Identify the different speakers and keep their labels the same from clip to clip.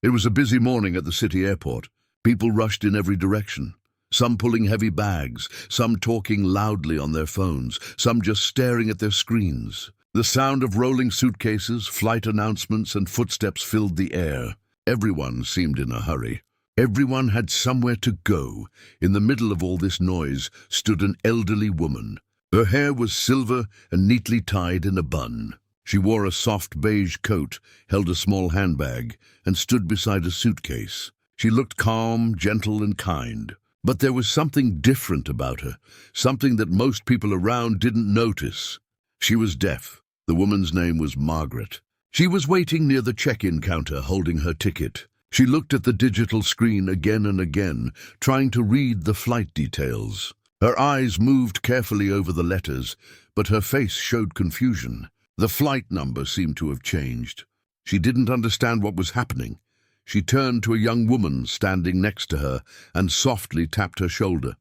Speaker 1: It was a busy morning at the city airport. People rushed in every direction. Some pulling heavy bags, some talking loudly on their phones, some just staring at their screens. The sound of rolling suitcases, flight announcements, and footsteps filled the air. Everyone seemed in a hurry. Everyone had somewhere to go. In the middle of all this noise stood an elderly woman. Her hair was silver and neatly tied in a bun. She wore a soft beige coat, held a small handbag, and stood beside a suitcase. She looked calm, gentle, and kind. But there was something different about her, something that most people around didn't notice. She was deaf. The woman's name was Margaret. She was waiting near the check-in counter, holding her ticket. She looked at the digital screen again and again, trying to read the flight details. Her eyes moved carefully over the letters, but her face showed confusion. The flight number seemed to have changed. She didn't understand what was happening. She turned to a young woman standing next to her and softly tapped her shoulder.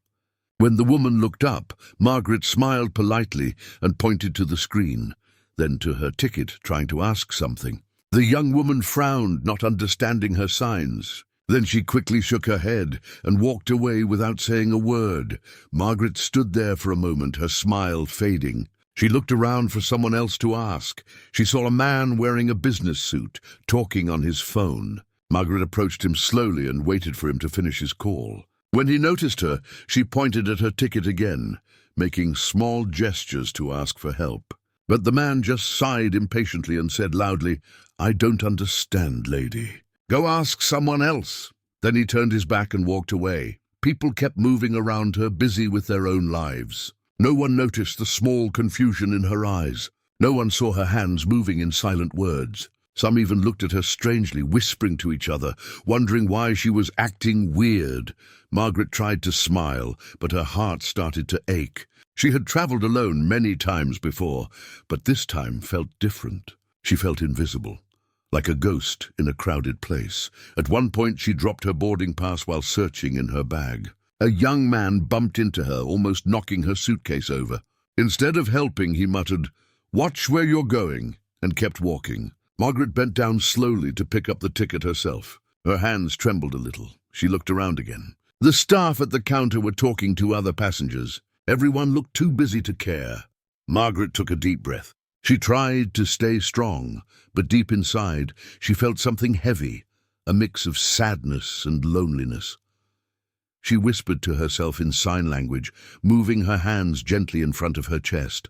Speaker 1: When the woman looked up, Margaret smiled politely and pointed to the screen, then to her ticket, trying to ask something. The young woman frowned, not understanding her signs. Then she quickly shook her head and walked away without saying a word. Margaret stood there for a moment, her smile fading. She looked around for someone else to ask. She saw a man wearing a business suit, talking on his phone. Margaret approached him slowly and waited for him to finish his call. When he noticed her, she pointed at her ticket again, making small gestures to ask for help. But the man just sighed impatiently and said loudly, "I don't understand, lady. Go ask someone else." Then he turned his back and walked away. People kept moving around her, busy with their own lives. No one noticed the small confusion in her eyes. No one saw her hands moving in silent words. Some even looked at her strangely, whispering to each other, wondering why she was acting weird. Margaret tried to smile, but her heart started to ache. She had traveled alone many times before, but this time felt different. She felt invisible, like a ghost in a crowded place. At one point, she dropped her boarding pass while searching in her bag. A young man bumped into her, almost knocking her suitcase over. Instead of helping, he muttered, "Watch where you're going," and kept walking. Margaret bent down slowly to pick up the ticket herself. Her hands trembled a little. She looked around again. The staff at the counter were talking to other passengers. Everyone looked too busy to care. Margaret took a deep breath. She tried to stay strong, but deep inside, she felt something heavy, a mix of sadness and loneliness. She whispered to herself in sign language, moving her hands gently in front of her chest.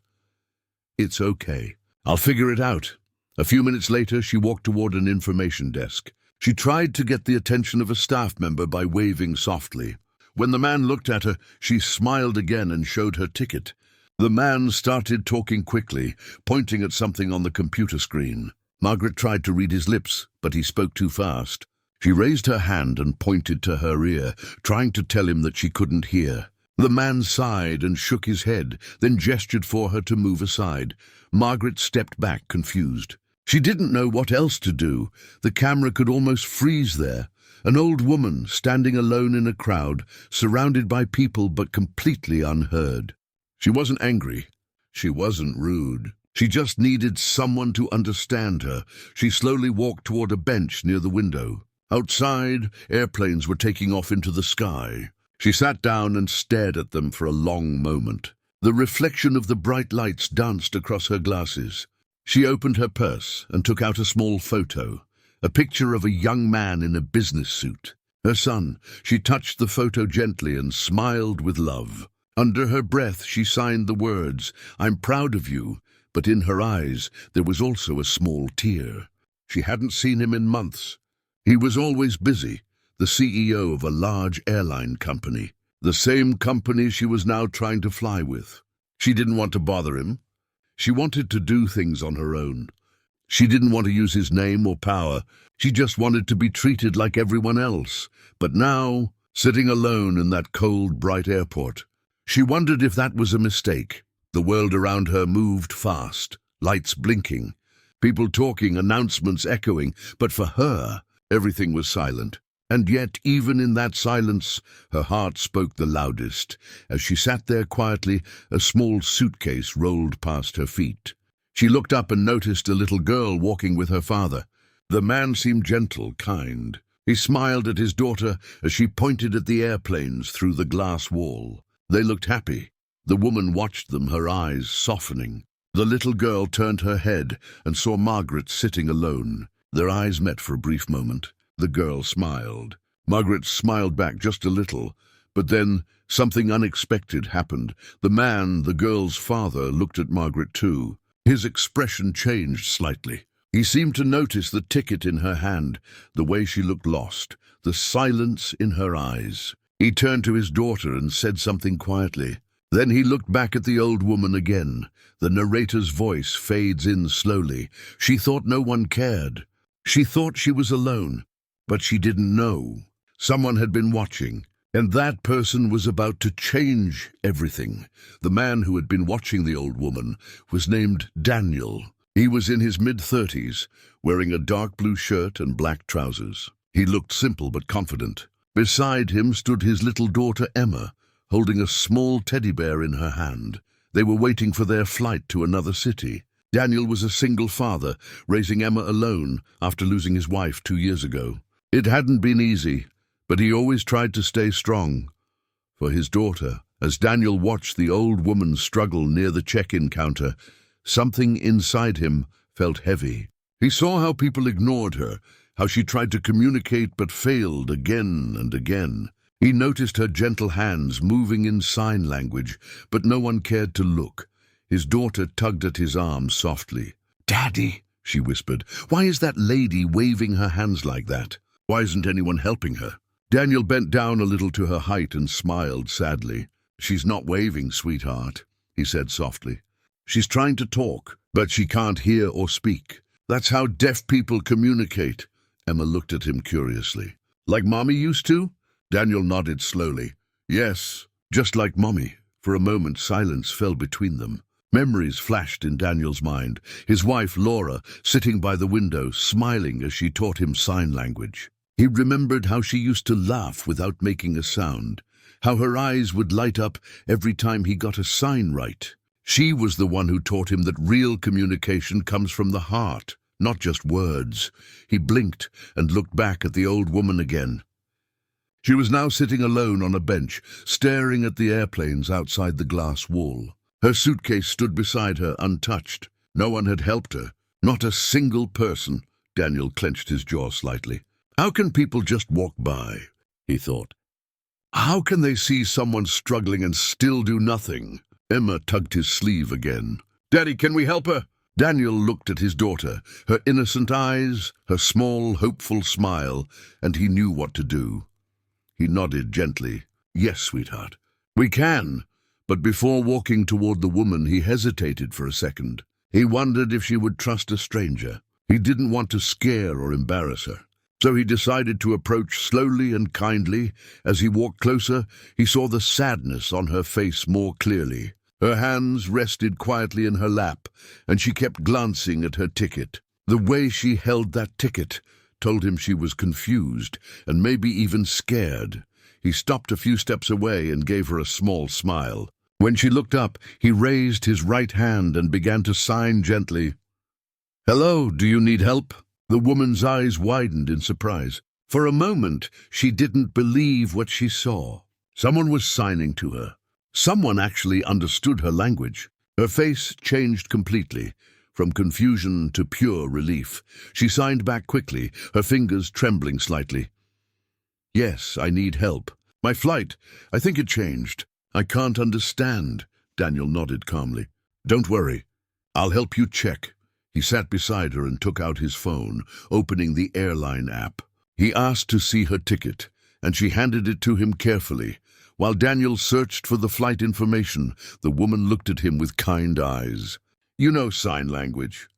Speaker 1: "It's okay. I'll figure it out." A few minutes later, she walked toward an information desk. She tried to get the attention of a staff member by waving softly. When the man looked at her, she smiled again and showed her ticket. The man started talking quickly, pointing at something on the computer screen. Margaret tried to read his lips, but he spoke too fast. She raised her hand and pointed to her ear, trying to tell him that she couldn't hear. The man sighed and shook his head, then gestured for her to move aside. Margaret stepped back, confused. She didn't know what else to do. The camera could almost freeze there. An old woman standing alone in a crowd, surrounded by people but completely unheard. She wasn't angry. She wasn't rude. She just needed someone to understand her. She slowly walked toward a bench near the window. Outside, airplanes were taking off into the sky. She sat down and stared at them for a long moment. The reflection of the bright lights danced across her glasses. She opened her purse and took out a small photo, a picture of a young man in a business suit. Her son. She touched the photo gently and smiled with love. Under her breath, she signed the words, "I'm proud of you," but in her eyes there was also a small tear. She hadn't seen him in months. He was always busy, the CEO of a large airline company, the same company she was now trying to fly with. She didn't want to bother him. She wanted to do things on her own. She didn't want to use his name or power. She just wanted to be treated like everyone else. But now, sitting alone in that cold, bright airport, she wondered if that was a mistake. The world around her moved fast, lights blinking, people talking, announcements echoing, but for her, everything was silent. And yet, even in that silence, her heart spoke the loudest. As she sat there quietly, a small suitcase rolled past her feet. She looked up and noticed a little girl walking with her father. The man seemed gentle, kind. He smiled at his daughter as she pointed at the airplanes through the glass wall. They looked happy. The woman watched them, her eyes softening. The little girl turned her head and saw Margaret sitting alone. Their eyes met for a brief moment. The girl smiled. Margaret smiled back just a little, but then something unexpected happened. The man, the girl's father, looked at Margaret too. His expression changed slightly. He seemed to notice the ticket in her hand, the way she looked lost, the silence in her eyes. He turned to his daughter and said something quietly. Then he looked back at the old woman again. The narrator's voice fades in slowly. She thought no one cared. She thought she was alone, but she didn't know. Someone had been watching, and that person was about to change everything. The man who had been watching the old woman was named Daniel. He was in his mid-30s, wearing a dark blue shirt and black trousers. He looked simple but confident. Beside him stood his little daughter Emma, holding a small teddy bear in her hand. They were waiting for their flight to another city. Daniel was a single father, raising Emma alone after losing his wife 2 years ago. It hadn't been easy, but he always tried to stay strong for his daughter. As Daniel watched the old woman struggle near the check-in counter, something inside him felt heavy. He saw how people ignored her, how she tried to communicate but failed again and again. He noticed her gentle hands moving in sign language, but no one cared to look. His daughter tugged at his arm softly. "Daddy," she whispered, "why is that lady waving her hands like that? Why isn't anyone helping her?" Daniel bent down a little to her height and smiled sadly. "She's not waving, sweetheart," he said softly. "She's trying to talk, but she can't hear or speak. That's how deaf people communicate." Emma looked at him curiously. "Like Mommy used to?" Daniel nodded slowly. "Yes, just like Mommy." For a moment, silence fell between them. Memories flashed in Daniel's mind. His wife, Laura, sitting by the window, smiling as she taught him sign language. He remembered how she used to laugh without making a sound, how her eyes would light up every time he got a sign right. She was the one who taught him that real communication comes from the heart, not just words. He blinked and looked back at the old woman again. She was now sitting alone on a bench, staring at the airplanes outside the glass wall. Her suitcase stood beside her, untouched. No one had helped her. Not a single person. Daniel clenched his jaw slightly. How can people just walk by? He thought. How can they see someone struggling and still do nothing? Emma tugged his sleeve again. "Daddy, can we help her?" Daniel looked at his daughter, her innocent eyes, her small, hopeful smile, and he knew what to do. He nodded gently. "Yes, sweetheart. We can." But before walking toward the woman, he hesitated for a second. He wondered if she would trust a stranger. He didn't want to scare or embarrass her. So he decided to approach slowly and kindly. As he walked closer, he saw the sadness on her face more clearly. Her hands rested quietly in her lap, and she kept glancing at her ticket. The way she held that ticket told him she was confused and maybe even scared. He stopped a few steps away and gave her a small smile. When she looked up, he raised his right hand and began to sign gently. "Hello, do you need help?" The woman's eyes widened in surprise. For a moment, she didn't believe what she saw. Someone was signing to her. Someone actually understood her language. Her face changed completely, from confusion to pure relief. She signed back quickly, her fingers trembling slightly. "Yes, I need help. My flight, I think it changed. I can't understand." Daniel nodded calmly. "Don't worry. I'll help you check." He sat beside her and took out his phone, opening the airline app. He asked to see her ticket, and she handed it to him carefully. While Daniel searched for the flight information, the woman looked at him with kind eyes. "You know sign language?"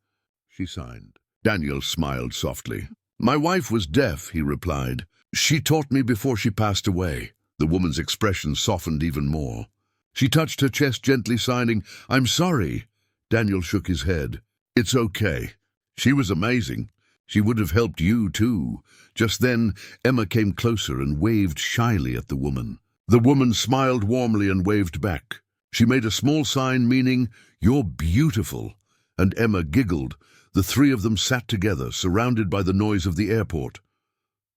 Speaker 1: She signed. Daniel smiled softly. "My wife was deaf," he replied. "She taught me before she passed away." The woman's expression softened even more. She touched her chest gently, signing, "I'm sorry." Daniel shook his head. "It's okay. She was amazing. She would have helped you, too." Just then, Emma came closer and waved shyly at the woman. The woman smiled warmly and waved back. She made a small sign meaning, "You're beautiful," and Emma giggled. The three of them sat together, surrounded by the noise of the airport.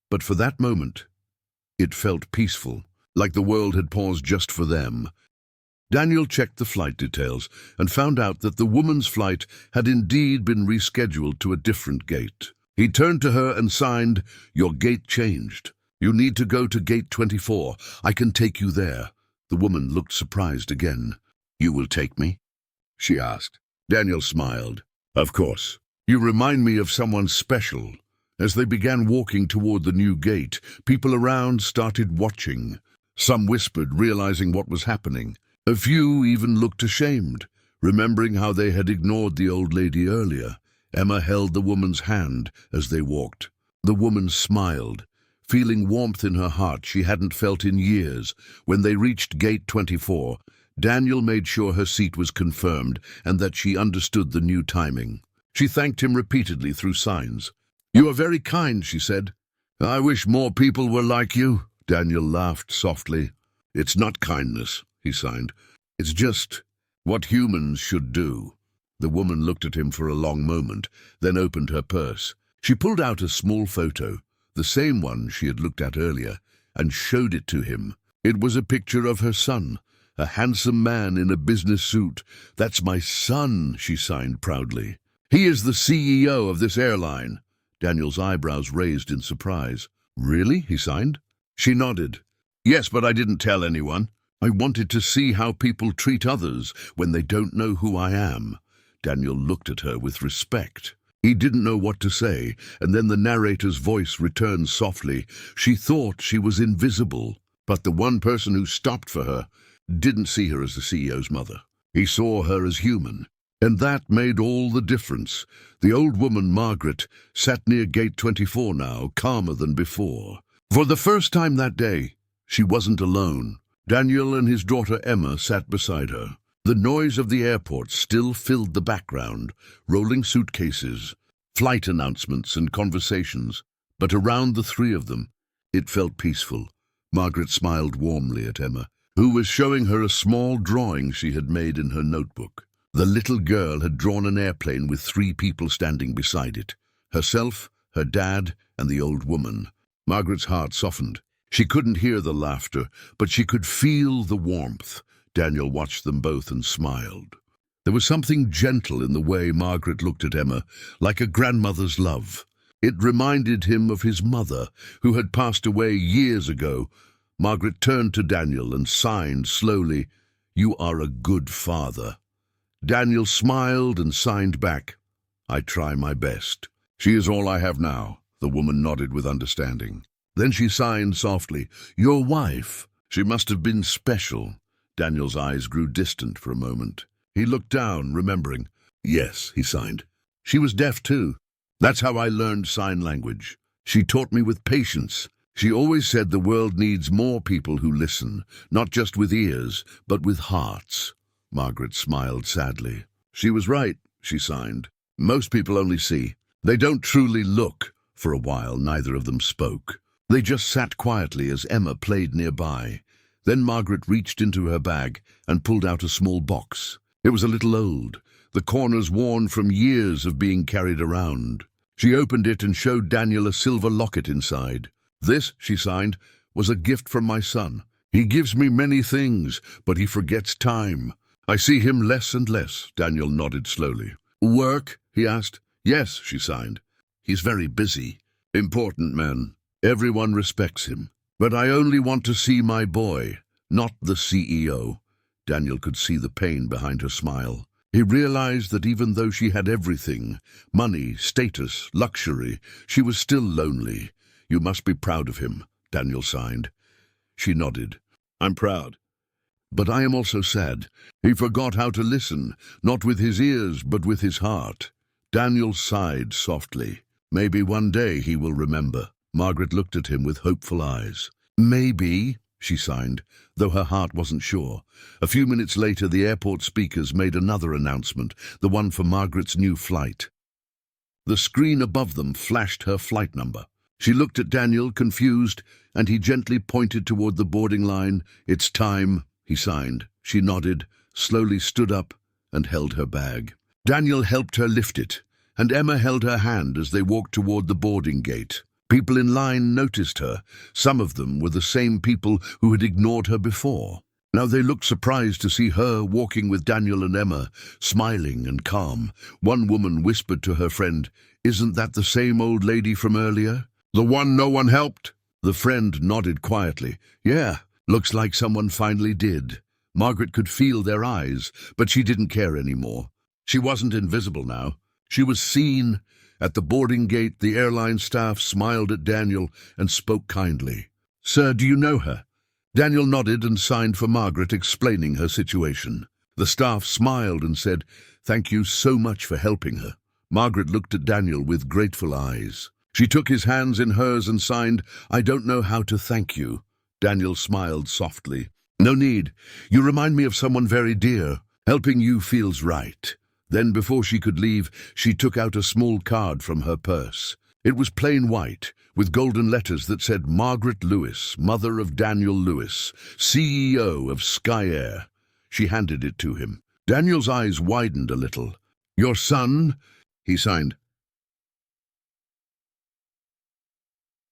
Speaker 1: But for that moment, it felt peaceful, like the world had paused just for them. Daniel checked the flight details and found out that the woman's flight had indeed been rescheduled to a different gate. He turned to her and signed, "Your gate changed. You need to go to gate 24. I can take you there." The woman looked surprised again. "You will take me?" she asked. Daniel smiled. "Of course. You remind me of someone special." As they began walking toward the new gate, people around started watching. Some whispered, realizing what was happening. A few even looked ashamed, remembering how they had ignored the old lady earlier. Emma held the woman's hand as they walked. The woman smiled, feeling warmth in her heart she hadn't felt in years. When they reached gate 24, Daniel made sure her seat was confirmed and that she understood the new timing. She thanked him repeatedly through signs. "You are very kind," she said. "I wish more people were like you." Daniel laughed softly. "It's not kindness," he signed. "It's just what humans should do." The woman looked at him for a long moment, then opened her purse. She pulled out a small photo, the same one she had looked at earlier, and showed it to him. It was a picture of her son, a handsome man in a business suit. "That's my son," she signed proudly. "He is the CEO of this airline." Daniel's eyebrows raised in surprise. "Really?" he signed. She nodded. "Yes, but I didn't tell anyone. I wanted to see how people treat others when they don't know who I am." Daniel looked at her with respect. He didn't know what to say, and then the narrator's voice returned softly. She thought she was invisible, but the one person who stopped for her didn't see her as the CEO's mother. He saw her as human, and that made all the difference. The old woman, Margaret, sat near gate 24 now, calmer than before. For the first time that day, she wasn't alone. Daniel and his daughter Emma sat beside her. The noise of the airport still filled the background, rolling suitcases, flight announcements and conversations. But around the three of them, it felt peaceful. Margaret smiled warmly at Emma, who was showing her a small drawing she had made in her notebook. The little girl had drawn an airplane with three people standing beside it: herself, her dad, and the old woman. Margaret's heart softened. She couldn't hear the laughter, but she could feel the warmth. Daniel watched them both and smiled. There was something gentle in the way Margaret looked at Emma, like a grandmother's love. It reminded him of his mother, who had passed away years ago. Margaret turned to Daniel and signed slowly, "You are a good father." Daniel smiled and signed back, "I try my best." "She is all I have now." The woman nodded with understanding. Then she signed softly, "Your wife. She must have been special." Daniel's eyes grew distant for a moment. He looked down, remembering. "Yes," he signed. "She was deaf too. That's how I learned sign language. She taught me with patience. She always said the world needs more people who listen, not just with ears, but with hearts." Margaret smiled sadly. "She was right," she signed. "Most people only see. They don't truly look." For a while, neither of them spoke. They just sat quietly as Emma played nearby. Then Margaret reached into her bag and pulled out a small box. It was a little old, the corners worn from years of being carried around. She opened it and showed Daniel a silver locket inside. "This," she signed, "was a gift from my son. He gives me many things, but he forgets time. I see him less and less." Daniel nodded slowly. "Work?" he asked. "Yes," she signed. "He's very busy. Important man. Everyone respects him. But I only want to see my boy, not the CEO." Daniel could see the pain behind her smile. He realized that even though she had everything, money, status, luxury, she was still lonely. "You must be proud of him," Daniel signed. She nodded. "I'm proud. But I am also sad. He forgot how to listen, not with his ears, but with his heart." Daniel sighed softly. "Maybe one day he will remember." Margaret looked at him with hopeful eyes. "Maybe," she signed, though her heart wasn't sure. A few minutes later, the airport speakers made another announcement, the one for Margaret's new flight. The screen above them flashed her flight number. She looked at Daniel, confused, and he gently pointed toward the boarding line. "It's time," he signed. She nodded, slowly stood up, and held her bag. Daniel helped her lift it. and Emma held her hand as they walked toward the boarding gate. People in line noticed her. Some of them were the same people who had ignored her before. Now they looked surprised to see her walking with Daniel and Emma, smiling and calm. One woman whispered to her friend, "Isn't that the same old lady from earlier? The one no one helped?" The friend nodded quietly. "Yeah, looks like someone finally did." Margaret could feel their eyes, but she didn't care anymore. She wasn't invisible now. She was seen. At the boarding gate, the airline staff smiled at Daniel and spoke kindly. "Sir, do you know her?" Daniel nodded and signed for Margaret, explaining her situation. The staff smiled and said, "Thank you so much for helping her." Margaret looked at Daniel with grateful eyes. She took his hands in hers and signed, "I don't know how to thank you." Daniel smiled softly. "No need. You remind me of someone very dear. Helping you feels right." Then, before she could leave, she took out a small card from her purse. It was plain white, with golden letters that said, "Margaret Lewis, mother of Daniel Lewis, CEO of Sky Air." She handed it to him. Daniel's eyes widened a little. "Your son," he signed,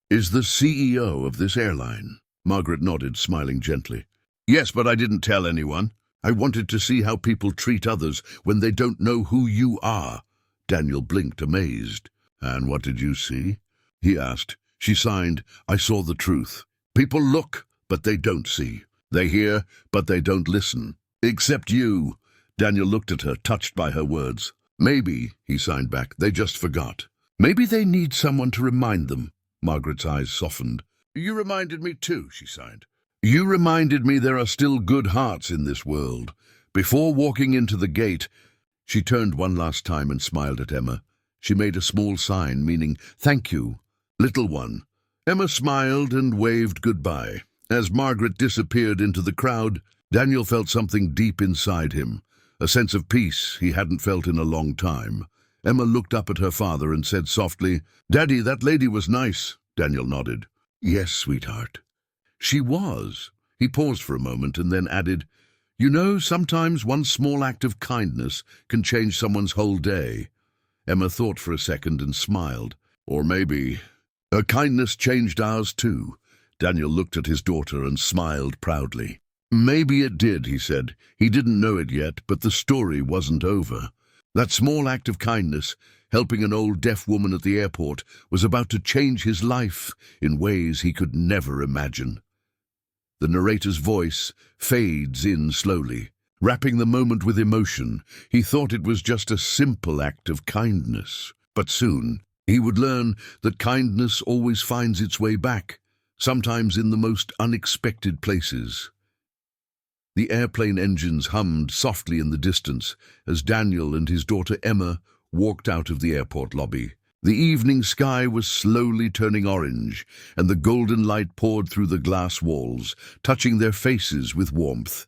Speaker 1: "is the CEO of this airline." Margaret nodded, smiling gently. "Yes, but I didn't tell anyone. I wanted to see how people treat others when they don't know who you are." Daniel blinked, amazed. "And what did you see?" he asked. She signed, "I saw the truth. People look, but they don't see. They hear, but they don't listen. Except you." Daniel looked at her, touched by her words. "Maybe," he signed back, "they just forgot. Maybe they need someone to remind them." Margaret's eyes softened. "You reminded me too," she sighed. "You reminded me there are still good hearts in this world." Before walking into the gate, she turned one last time and smiled at Emma. She made a small sign, meaning, "Thank you, little one." Emma smiled and waved goodbye. As Margaret disappeared into the crowd, Daniel felt something deep inside him, a sense of peace he hadn't felt in a long time. Emma looked up at her father and said softly, "Daddy, that lady was nice." Daniel nodded. "Yes, sweetheart." "She was." He paused for a moment and then added, "You know, sometimes one small act of kindness can change someone's whole day." Emma thought for a second and smiled. "Or maybe her kindness changed ours too." Daniel looked at his daughter and smiled proudly. "Maybe it did," he said. He didn't know it yet, but the story wasn't over. That small act of kindness, helping an old deaf woman at the airport, was about to change his life in ways he could never imagine. The narrator's voice fades in slowly, wrapping the moment with emotion. He thought it was just a simple act of kindness. But soon, he would learn that kindness always finds its way back, sometimes in the most unexpected places. The airplane engines hummed softly in the distance as Daniel and his daughter Emma walked out of the airport lobby. The evening sky was slowly turning orange, and the golden light poured through the glass walls, touching their faces with warmth.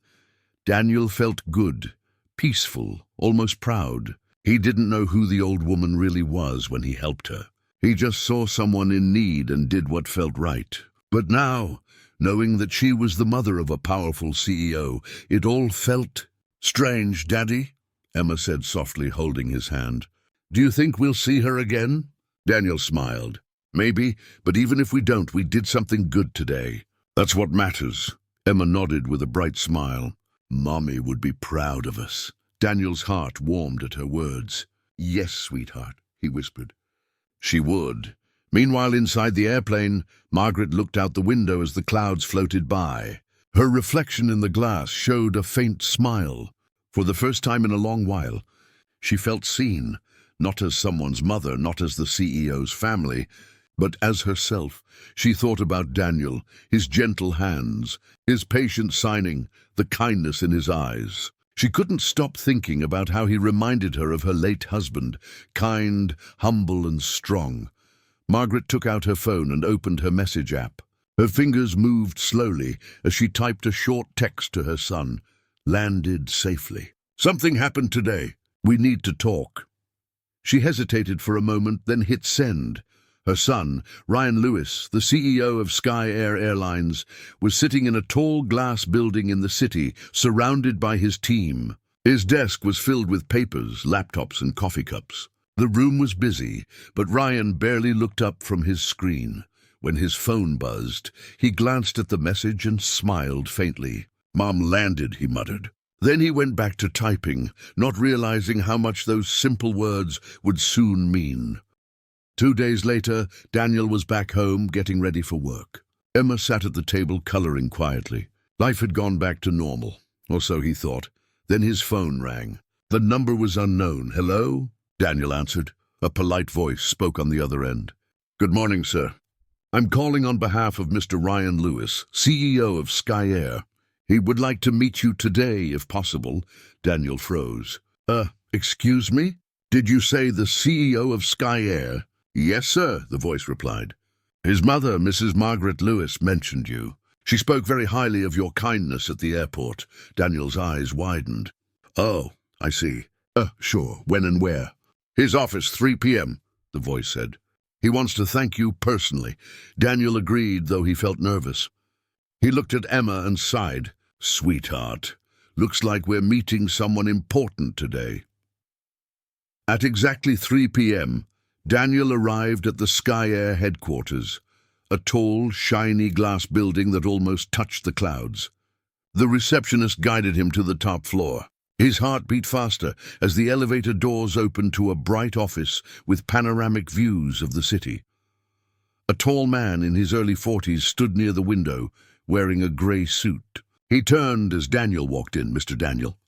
Speaker 1: Daniel felt good, peaceful, almost proud. He didn't know who the old woman really was when he helped her. He just saw someone in need and did what felt right. But now, knowing that she was the mother of a powerful CEO, it all felt strange. "Daddy," Emma said softly, holding his hand. "Do you think we'll see her again?" Daniel smiled. "Maybe, but even if we don't, we did something good today. That's what matters." Emma nodded with a bright smile. "Mommy would be proud of us." Daniel's heart warmed at her words. "Yes, sweetheart," he whispered. She would. Meanwhile, inside the airplane, Margaret looked out the window as the clouds floated by. Her reflection in the glass showed a faint smile. For the first time in a long while, she felt seen. Not as someone's mother, not as the CEO's family, but as herself. She thought about Daniel, his gentle hands, his patient signing, the kindness in his eyes. She couldn't stop thinking about how he reminded her of her late husband, kind, humble, and strong. Margaret took out her phone and opened her message app. Her fingers moved slowly as she typed a short text to her son. "Landed safely. Something happened today. We need to talk." She hesitated for a moment, then hit send. Her son, Ryan Lewis, the CEO of Sky Air Airlines, was sitting in a tall glass building in the city, surrounded by his team. His desk was filled with papers, laptops, and coffee cups. The room was busy, but Ryan barely looked up from his screen. When his phone buzzed, he glanced at the message and smiled faintly. "Mom landed," he muttered. Then he went back to typing, not realizing how much those simple words would soon mean. 2 days later, Daniel was back home, getting ready for work. Emma sat at the table, coloring quietly. Life had gone back to normal, or so he thought. Then his phone rang. The number was unknown. "Hello?" Daniel answered. A polite voice spoke on the other end. "Good morning, sir. I'm calling on behalf of Mr. Ryan Lewis, CEO of Sky Air. He would like to meet you today, if possible." Daniel froze. Excuse me? Did you say the CEO of Sky Air?" "Yes, sir," the voice replied. "His mother, Mrs. Margaret Lewis, mentioned you. She spoke very highly of your kindness at the airport." Daniel's eyes widened. "Oh, I see. Sure. When and where?" "His office, 3 p.m., the voice said. "He wants to thank you personally." Daniel agreed, though he felt nervous. He looked at Emma and sighed. "Sweetheart, looks like we're meeting someone important today." At exactly 3 p.m., Daniel arrived at the Sky Air headquarters, a tall, shiny glass building that almost touched the clouds. The receptionist guided him to the top floor. His heart beat faster as the elevator doors opened to a bright office with panoramic views of the city. A tall man in his early 40s stood near the window, wearing a grey suit. He turned as Daniel walked in. "Mr. Daniel,"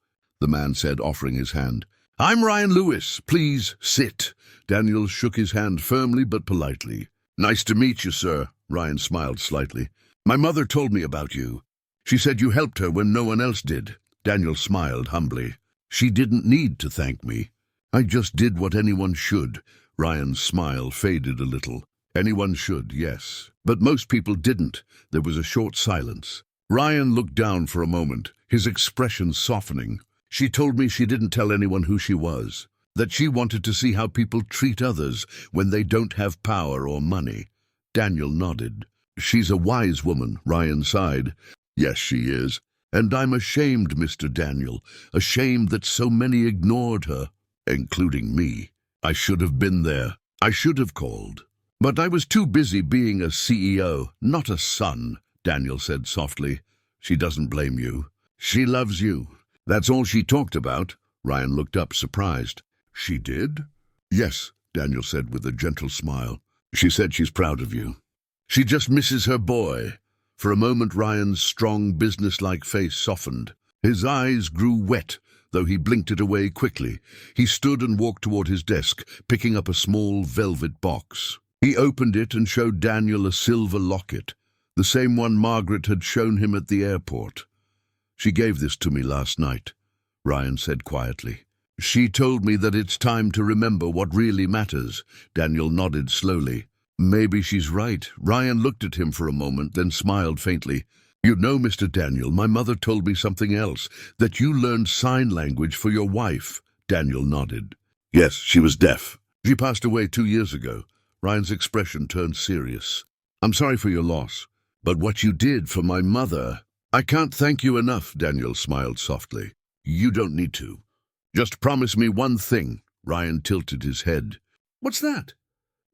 Speaker 1: the man said, offering his hand. "I'm Ryan Lewis. Please sit." Daniel shook his hand firmly but politely. "Nice to meet you, sir." Ryan smiled slightly. "My mother told me about you. She said you helped her when no one else did." Daniel smiled humbly. "She didn't need to thank me. I just did what anyone should." Ryan's smile faded a little. "Anyone should, yes. But most people didn't." There was a short silence. Ryan looked down for a moment, his expression softening. "She told me she didn't tell anyone who she was, that she wanted to see how people treat others when they don't have power or money." Daniel nodded. "She's a wise woman," Ryan sighed. "Yes, she is. And I'm ashamed, Mr. Daniel, ashamed that so many ignored her, including me. I should have been there. I should have called. But I was too busy being a CEO, not a son," Daniel said softly. "She doesn't blame you. She loves you. That's all she talked about." Ryan looked up, surprised. "She did?" "Yes," Daniel said with a gentle smile. "She said she's proud of you. She just misses her boy." For a moment, Ryan's strong, businesslike face softened. His eyes grew wet, though he blinked it away quickly. He stood and walked toward his desk, picking up a small velvet box. He opened it and showed Daniel a silver locket, the same one Margaret had shown him at the airport. "She gave this to me last night," Ryan said quietly. "She told me that it's time to remember what really matters." Daniel nodded slowly. "Maybe she's right." Ryan looked at him for a moment, then smiled faintly. "You know, Mr. Daniel, my mother told me something else, that you learned sign language for your wife." Daniel nodded. "Yes, she was deaf. She passed away 2 years ago." Ryan's expression turned serious. "I'm sorry for your loss, but what you did for my mother—" "I can't thank you enough," Daniel smiled softly. "You don't need to. Just promise me one thing." Ryan tilted his head. "What's that?"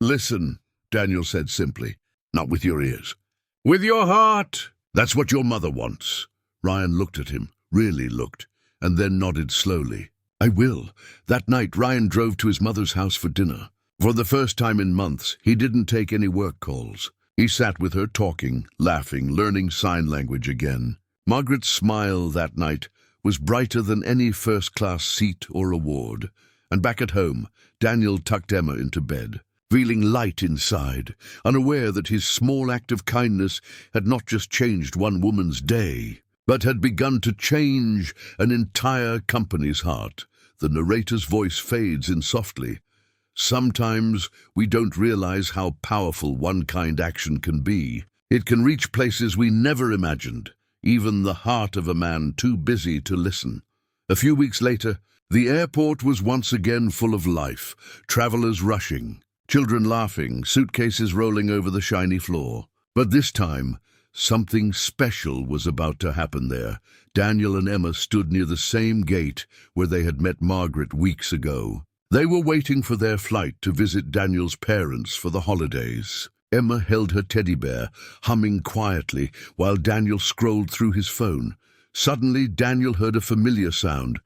Speaker 1: "Listen," Daniel said simply. "Not with your ears. With your heart. That's what your mother wants." Ryan looked at him, really looked, and then nodded slowly. "I will." That night, Ryan drove to his mother's house for dinner. For the first time in months, he didn't take any work calls. He sat with her, talking, laughing, learning sign language again. Margaret's smile that night was brighter than any first-class seat or award. And back at home, Daniel tucked Emma into bed, feeling light inside, unaware that his small act of kindness had not just changed one woman's day, but had begun to change an entire company's heart. The narrator's voice fades in softly. "Sometimes we don't realize how powerful one kind action can be. It can reach places we never imagined, even the heart of a man too busy to listen." A few weeks later, the airport was once again full of life, travelers rushing, children laughing, suitcases rolling over the shiny floor. But this time, something special was about to happen there. Daniel and Emma stood near the same gate where they had met Margaret weeks ago. They were waiting for their flight to visit Daniel's parents for the holidays. Emma held her teddy bear, humming quietly, while Daniel scrolled through his phone. Suddenly, Daniel heard a familiar sound,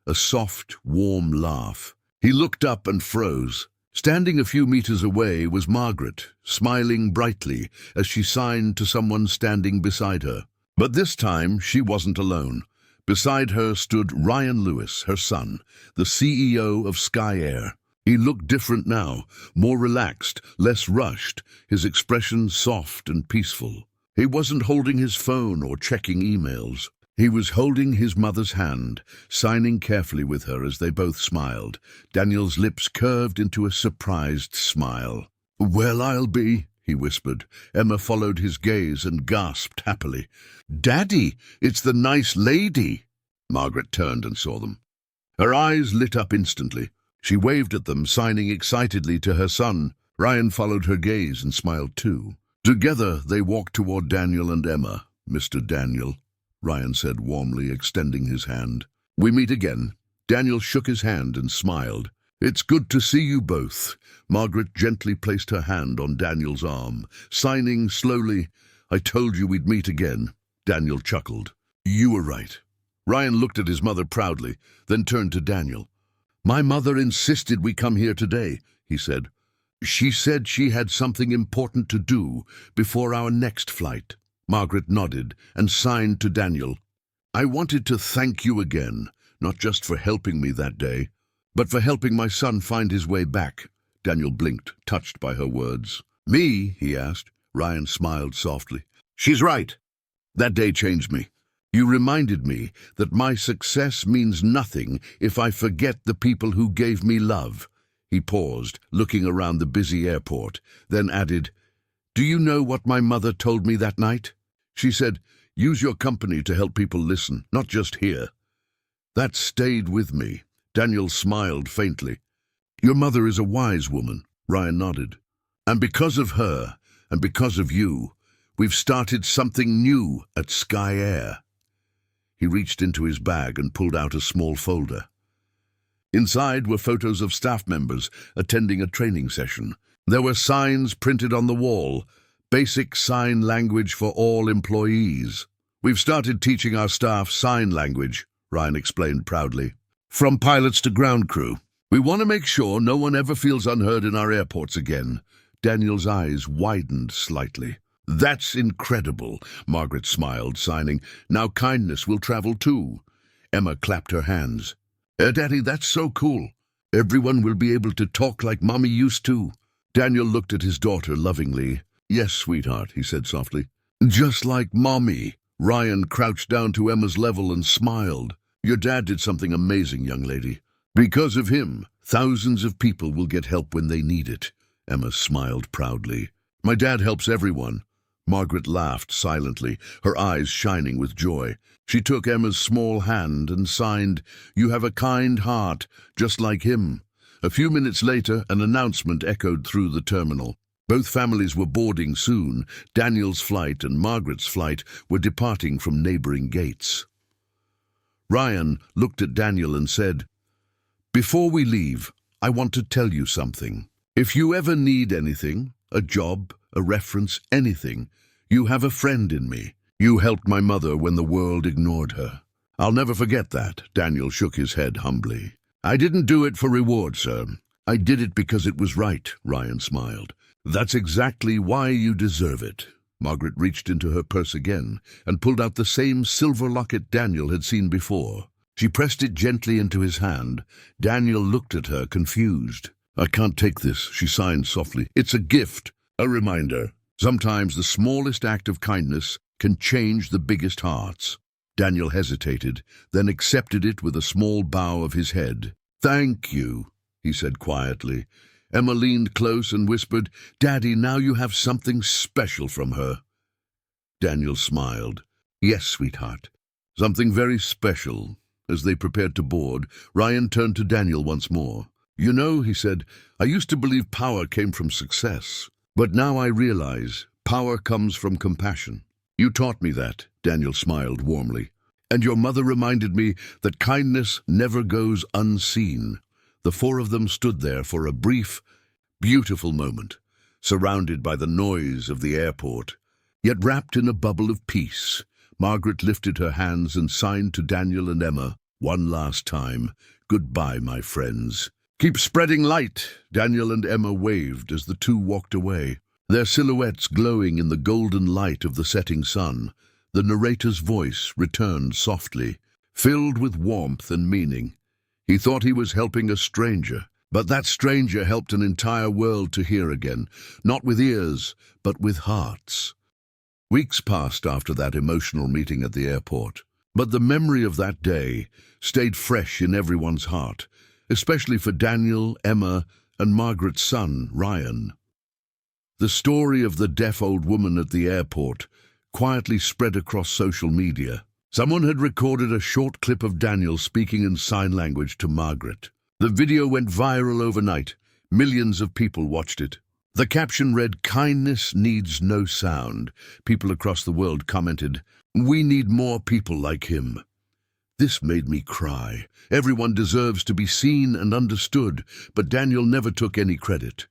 Speaker 1: a soft, warm laugh. He looked up and froze. Standing a few meters away was Margaret, smiling brightly as she signed to someone standing beside her. But this time, she wasn't alone. Beside her stood Ryan Lewis, her son, the CEO of Sky Air. He looked different now, more relaxed, less rushed, his expression soft and peaceful. He wasn't holding his phone or checking emails. He was holding his mother's hand, signing carefully with her as they both smiled. Daniel's lips curved into a surprised smile. "Well, I'll be," he whispered. Emma followed his gaze and gasped happily. "Daddy, it's the nice lady!" Margaret turned and saw them. Her eyes lit up instantly. She waved at them, signing excitedly to her son. Ryan followed her gaze and smiled too. Together they walked toward Daniel and Emma. "Mr. Daniel," Ryan said warmly, extending his hand. "We meet again." Daniel shook his hand and smiled. "It's good to see you both." Margaret gently placed her hand on Daniel's arm, signing slowly, "I told you we'd meet again." Daniel chuckled. "You were right." Ryan looked at his mother proudly, then turned to Daniel. "My mother insisted we come here today," he said. "She said she had something important to do before our next flight." Margaret nodded and signed to Daniel. "I wanted to thank you again, not just for helping me that day, but for helping my son find his way back." Daniel blinked, touched by her words. "Me?" he asked. Ryan smiled softly. "She's right. That day changed me. You reminded me that my success means nothing if I forget the people who gave me love." He paused, looking around the busy airport, then added, "Do you know what my mother told me that night? She said, 'Use your company to help people listen, not just hear.' That stayed with me." Daniel smiled faintly. "Your mother is a wise woman," Ryan nodded. "And because of her, and because of you, we've started something new at Sky Air." He reached into his bag and pulled out a small folder. Inside were photos of staff members attending a training session. There were signs printed on the wall, "Basic sign language for all employees." "We've started teaching our staff sign language," Ryan explained proudly. "From pilots to ground crew. We want to make sure no one ever feels unheard in our airports again." Daniel's eyes widened slightly. "That's incredible," Margaret smiled, signing, "Now kindness will travel too." Emma clapped her hands. Daddy, that's so cool. Everyone will be able to talk like Mommy used to." Daniel looked at his daughter lovingly. "Yes, sweetheart," he said softly. "Just like Mommy." Ryan crouched down to Emma's level and smiled. "Your dad did something amazing, young lady. Because of him, thousands of people will get help when they need it." Emma smiled proudly. "My dad helps everyone." Margaret laughed silently, her eyes shining with joy. She took Emma's small hand and signed, "You have a kind heart, just like him." A few minutes later, an announcement echoed through the terminal. Both families were boarding soon. Daniel's flight and Margaret's flight were departing from neighboring gates. Ryan looked at Daniel and said, "Before we leave, I want to tell you something. If you ever need anything, a job, a reference, anything, you have a friend in me. You helped my mother when the world ignored her." "I'll never forget that," Daniel shook his head humbly. "I didn't do it for reward, sir. I did it because it was right," Ryan smiled. "That's exactly why you deserve it." Margaret reached into her purse again and pulled out the same silver locket Daniel had seen before. She pressed it gently into his hand. Daniel looked at her, confused. "I can't take this," she signed softly. "It's a gift, a reminder. Sometimes the smallest act of kindness can change the biggest hearts." Daniel hesitated, then accepted it with a small bow of his head. "Thank you," he said quietly. Emma leaned close and whispered, "Daddy, now you have something special from her." Daniel smiled. "Yes, sweetheart, something very special." As they prepared to board, Ryan turned to Daniel once more. "You know," he said, "I used to believe power came from success. But now I realize power comes from compassion. You taught me that," Daniel smiled warmly. "And your mother reminded me that kindness never goes unseen. The four of them stood there for a brief, beautiful moment, surrounded by the noise of the airport, yet wrapped in a bubble of peace. Margaret lifted her hands and signed to Daniel and Emma one last time. "Goodbye, my friends. Keep spreading light." Daniel and Emma waved as the two walked away, their silhouettes glowing in the golden light of the setting sun. The narrator's voice returned softly, filled with warmth and meaning. He thought he was helping a stranger, but that stranger helped an entire world to hear again, not with ears, but with hearts. Weeks passed after that emotional meeting at the airport, but the memory of that day stayed fresh in everyone's heart, especially for Daniel, Emma, and Margaret's son, Ryan. The story of the deaf old woman at the airport quietly spread across social media. Someone had recorded a short clip of Daniel speaking in sign language to Margaret. The video went viral overnight. Millions of people watched it. The caption read, "Kindness needs no sound." People across the world commented, "We need more people like him." This made me cry. Everyone deserves to be seen and understood, but Daniel never took any credit.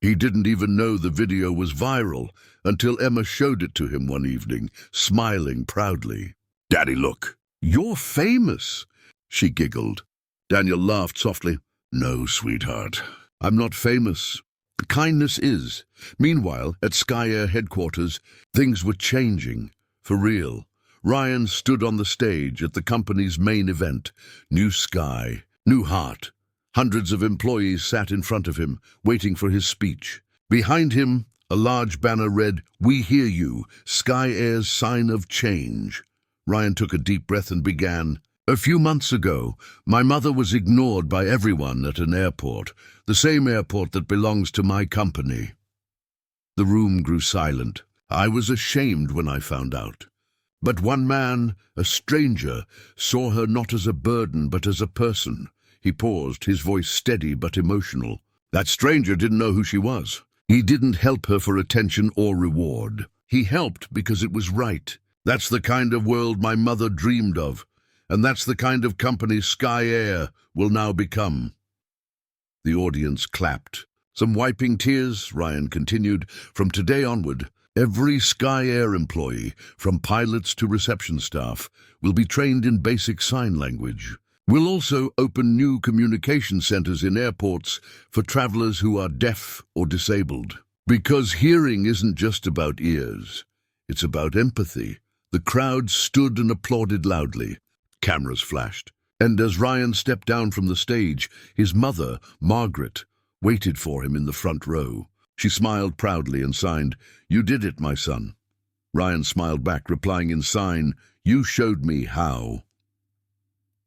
Speaker 1: He didn't even know the video was viral until Emma showed it to him one evening, smiling proudly. "Daddy, look, you're famous," she giggled. Daniel laughed softly. "No, sweetheart, I'm not famous. Kindness is." Meanwhile, at Sky Air headquarters, things were changing, for real. Ryan stood on the stage at the company's main event. New sky, new heart. Hundreds of employees sat in front of him, waiting for his speech. Behind him, a large banner read, "We hear you, Sky Air's sign of change." Ryan took a deep breath and began, "A few months ago, my mother was ignored by everyone at an airport, the same airport that belongs to my company." The room grew silent. I was ashamed when I found out. But one man, a stranger, saw her not as a burden but as a person. He paused, his voice steady but emotional. That stranger didn't know who she was. He didn't help her for attention or reward. He helped because it was right. That's the kind of world my mother dreamed of, and that's the kind of company Sky Air will now become. The audience clapped. Some wiping tears, Ryan continued. "From today onward, every Sky Air employee, from pilots to reception staff, will be trained in basic sign language. We'll also open new communication centers in airports for travelers who are deaf or disabled. Because hearing isn't just about ears, it's about empathy." The crowd stood and applauded loudly. Cameras flashed. And as Ryan stepped down from the stage, his mother, Margaret, waited for him in the front row. She smiled proudly and signed, "You did it, my son." Ryan smiled back, replying in sign, "You showed me how."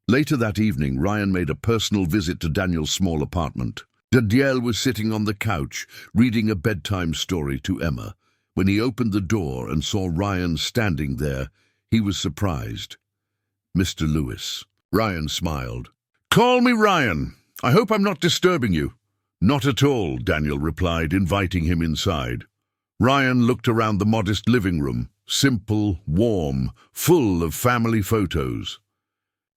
Speaker 1: Later that evening, Ryan made a personal visit to Daniel's small apartment. Daniel was sitting on the couch, reading a bedtime story to Emma. When he opened the door and saw Ryan standing there, he was surprised. "Mr. Lewis." Ryan smiled. "Call me Ryan. I hope I'm not disturbing you." "Not at all," Daniel replied, inviting him inside. Ryan looked around the modest living room, simple, warm, full of family photos.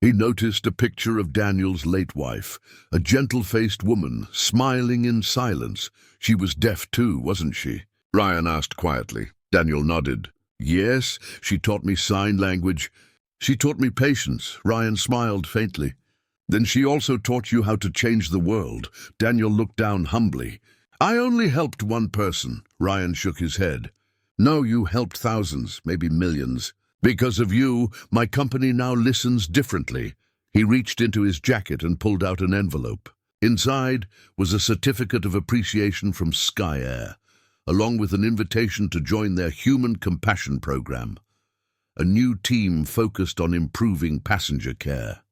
Speaker 1: He noticed a picture of Daniel's late wife, a gentle-faced woman, smiling in silence. She was deaf too, wasn't she? Ryan asked quietly. Daniel nodded. "Yes, she taught me sign language. She taught me patience." Ryan smiled faintly. "Then she also taught you how to change the world." Daniel looked down humbly. "I only helped one person." Ryan shook his head. "No, you helped thousands, maybe millions. Because of you, my company now listens differently." He reached into his jacket and pulled out an envelope. Inside was a certificate of appreciation from Sky Air, along with an invitation to join their Human Compassion program, a new team focused on improving passenger care.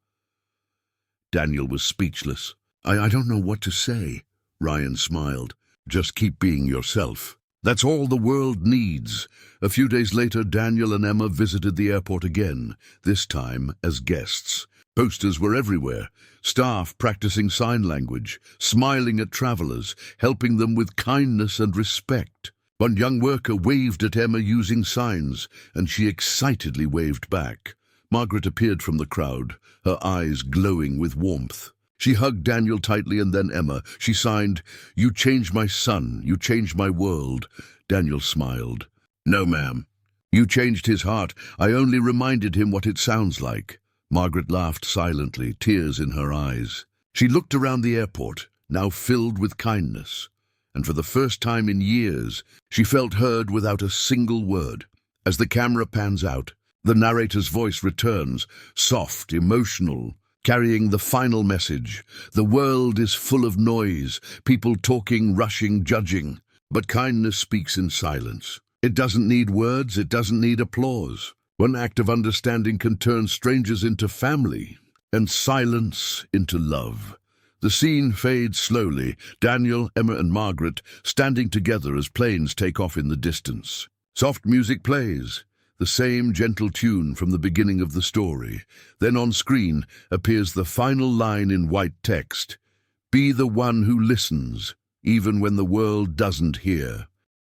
Speaker 1: Daniel was speechless. I don't know what to say." Ryan smiled. "Just keep being yourself. That's all the world needs." A few days later, Daniel and Emma visited the airport again, this time as guests. Posters were everywhere, staff practicing sign language, smiling at travelers, helping them with kindness and respect. One young worker waved at Emma using signs, and she excitedly waved back. Margaret appeared from the crowd, her eyes glowing with warmth. She hugged Daniel tightly and then Emma. She signed, "You changed my son. You changed my world." Daniel smiled. "No, ma'am. You changed his heart. I only reminded him what it sounds like." Margaret laughed silently, tears in her eyes. She looked around the airport, now filled with kindness, and for the first time in years, she felt heard without a single word. As the camera pans out, the narrator's voice returns, soft, emotional, carrying the final message. The world is full of noise, people talking, rushing, judging, but kindness speaks in silence. It doesn't need words, it doesn't need applause. One act of understanding can turn strangers into family, and silence into love. The scene fades slowly, Daniel, Emma and Margaret standing together as planes take off in the distance. Soft music plays, the same gentle tune from the beginning of the story. Then on screen appears the final line in white text: "Be the one who listens, even when the world doesn't hear."